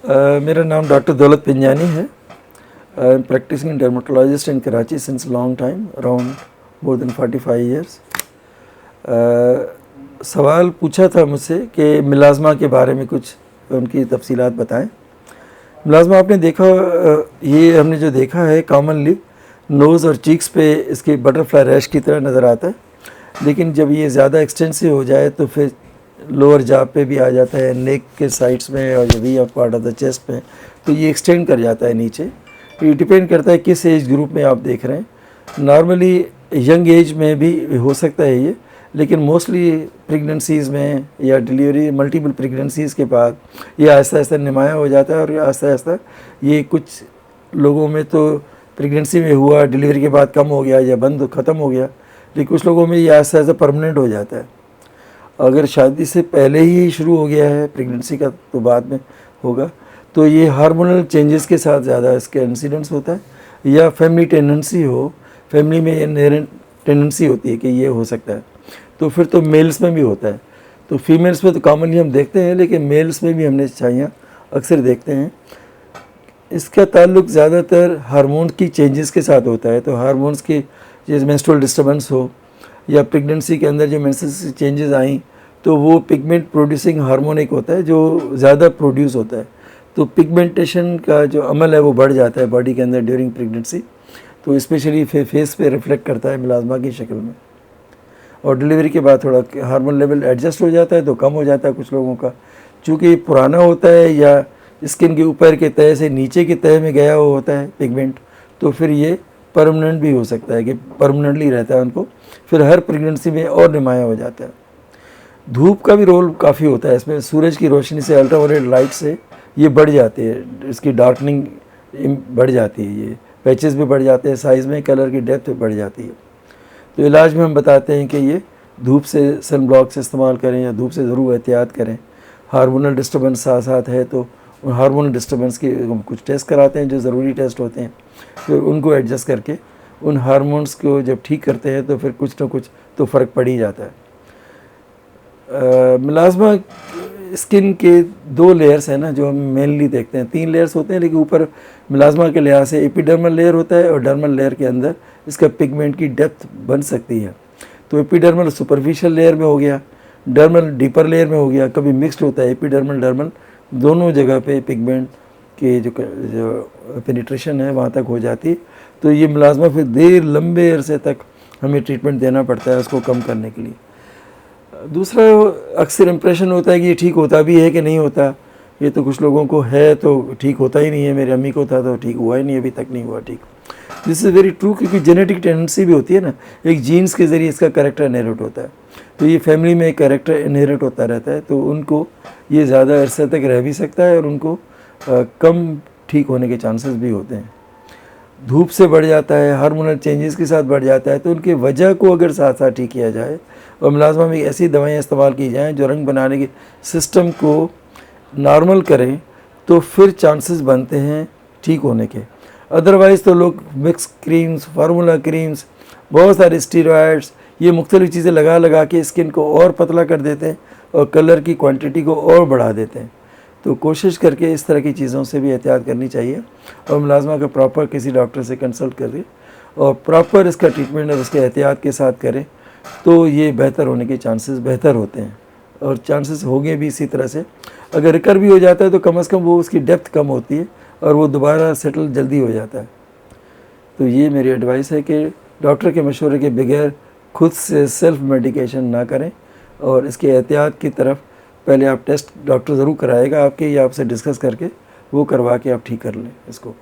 मेरा नाम डॉक्टर दौलत पिंजानी है। I am practising dermatologist in Karachi since long time, around more than 45 years. सवाल पूछा था मुझसे कि मिलाज़मा के बारे में कुछ उनकी तफसीलात बताएं। मिलाज़मा आपने देखा, ये हमने जो देखा है कॉमनली नोज़ और चीक्स पे इसके बटरफ्लाई रैश की तरह नज़र आता है, लेकिन जब ये ज़्यादा एक्सटेंसिव हो जाए तो फिर लोअर जाब पे भी आ जाता है, नेक के साइड्स में और V of part of the chest में, तो ये एक्सटेंड कर जाता है नीचे। ये डिपेंड करता है किस एज ग्रुप में आप देख रहे हैं। नॉर्मली यंग एज में भी हो सकता है ये, लेकिन मोस्टली प्रेगनेंसीज़ में या डिलीवरी मल्टीपल प्रेगनेंसीज़ के बाद ये आहिस्ता आहिस्ता नुमाया हो जाता है और आहिस्ता आहिस्ता ये कुछ लोगों में तो प्रेगनेंसी में हुआ, डिलीवरी के बाद कम हो गया या बंद ख़त्म हो गया, लेकिन कुछ लोगों में ये आहिस्ता आहिस्ता परमानेंट हो जाता है। अगर शादी से पहले ही शुरू हो गया है प्रेगनेंसी का तो बाद में होगा, तो ये हार्मोनल चेंजेस के साथ ज़्यादा इसके इंसिडेंट्स होता है, या फैमिली टेंडेंसी हो, फैमिली में इनहेरेंट टेंडेंसी होती है कि ये हो सकता है, तो फिर तो मेल्स में भी होता है। तो फीमेल्स में तो कॉमनली हम देखते हैं, लेकिन मेल्स में भी हमने छाइयाँ अक्सर देखते हैं। इसका ताल्लुक ज़्यादातर हार्मोन की चेंजेस के साथ होता है। तो हार्मोन्स की जैसे मेंस्ट्रुअल डिस्टर्बेंस हो या प्रेगनेंसी के अंदर जो मेंस्ट्रुअल चेंजेस आई, तो वो पिगमेंट प्रोड्यूसिंग हार्मोन एक होता है जो ज़्यादा प्रोड्यूस होता है, तो पिगमेंटेशन का जो अमल है वो बढ़ जाता है बॉडी के अंदर ड्यूरिंग प्रेगनेंसी, तो स्पेशली फेस पे रिफ्लेक्ट करता है मिलाज़मा की शक्ल में। और डिलीवरी के बाद थोड़ा हार्मोन लेवल एडजस्ट हो जाता है तो कम हो जाता है कुछ लोगों का, चूँकि पुराना होता है या स्किन के ऊपर के तह से नीचे के तह में गया हुआ होता है पिगमेंट, तो फिर ये परमानेंट भी हो सकता है कि परमानेंटली रहता है उनको, फिर हर प्रेगनेंसी में और नुमाया हो जाता है। धूप का भी रोल काफ़ी होता है इसमें, सूरज की रोशनी से, अल्ट्रावायलेट लाइट से ये बढ़ जाती है, इसकी डार्कनिंग बढ़ जाती है, ये पैचेस भी बढ़ जाते हैं साइज़ में, कलर की डेप्थ भी बढ़ जाती है। तो इलाज में हम बताते हैं कि ये धूप से सन ब्लॉक्स इस्तेमाल करें या धूप से ज़रूर एहतियात करें। हार्मोनल डिस्टर्बेंस साथ साथ है तो उन हार्मोनल डिस्टर्बेंस के हम कुछ टेस्ट कराते हैं जो ज़रूरी टेस्ट होते हैं, फिर उनको एडजस्ट करके उन हार्मोन्स को जब ठीक करते हैं तो फिर कुछ ना कुछ तो फ़र्क पड़ ही जाता है। मिलाज़मा स्किन के 2 लेयर्स हैं ना जो हम मेनली देखते हैं, 3 लेयर्स होते हैं, लेकिन ऊपर मिलाज़मा के लिहाज से एपिडर्मल लेयर होता है और डर्मल लेयर के अंदर इसका पिगमेंट की डेप्थ बन सकती है। तो एपिडर्मल सुपरफिशियल लेयर में हो गया, डर्मल डीपर लेयर में हो गया, कभी मिक्स्ड होता है एपिडर्मल डर्मल, दोनों जगह पे पिगमेंट के जो पेनिट्रेशन है वहाँ तक हो जाती है। तो ये मिलाज़मा फिर लंबे अरसे तक हमें ट्रीटमेंट देना पड़ता है उसको कम करने के लिए। दूसरा अक्सर इम्प्रेशन होता है कि ये ठीक होता भी है कि नहीं होता, ये तो कुछ लोगों को है तो ठीक होता ही नहीं है, मेरी अम्मी को था तो ठीक हुआ ही नहीं, अभी तक नहीं हुआ ठीक। दिस इज़ वेरी ट्रू, क्योंकि जेनेटिक टेंडेंसी भी होती है ना, एक जीन्स के ज़रिए इसका कैरेक्टर इनहेरिट होता है, तो ये फैमिली में एक कैरेक्टर इनहेरिट होता रहता है, तो उनको ये ज़्यादा अरसे तक रह भी सकता है और उनको कम ठीक होने के चांसेस भी होते हैं। धूप से बढ़ जाता है, हार्मोनल चेंजेस के साथ बढ़ जाता है, तो उनके वजह को अगर साथ साथ ठीक किया जाए और मिलाज़मा में ऐसी दवाएं इस्तेमाल की जाएं जो रंग बनाने के सिस्टम को नॉर्मल करें, तो फिर चांसेस बनते हैं ठीक होने के। अदरवाइज़ तो लोग मिक्स क्रीम्स, फार्मूला क्रीम्स, बहुत सारे स्टीरॉयड्स, ये मुख्तलिफ़ चीज़ें लगा लगा के स्किन को और पतला कर देते हैं और कलर की क्वांटिटी को और बढ़ा देते हैं। तो कोशिश करके इस तरह की चीज़ों से भी एहतियात करनी चाहिए और मिलाज़मा का प्रॉपर किसी डॉक्टर से कंसल्ट करें और प्रॉपर इसका ट्रीटमेंट और उसके एहतियात के साथ करें, तो ये बेहतर होने के चांसेस बेहतर होते हैं और चांसेस होंगे भी इसी तरह से। अगर रिकर भी हो जाता है तो कम से कम वो उसकी डेप्थ कम होती है और वो दोबारा सेटल जल्दी हो जाता है। तो ये मेरी एडवाइस है कि डॉक्टर के मशवरे के बगैर खुद से सेल्फ मेडिकेशन ना करें और इसके एहतियात की तरफ पहले आप टेस्ट डॉक्टर ज़रूर कराएगा आपके, या आपसे डिस्कस करके वो करवा के आप ठीक कर लें इसको।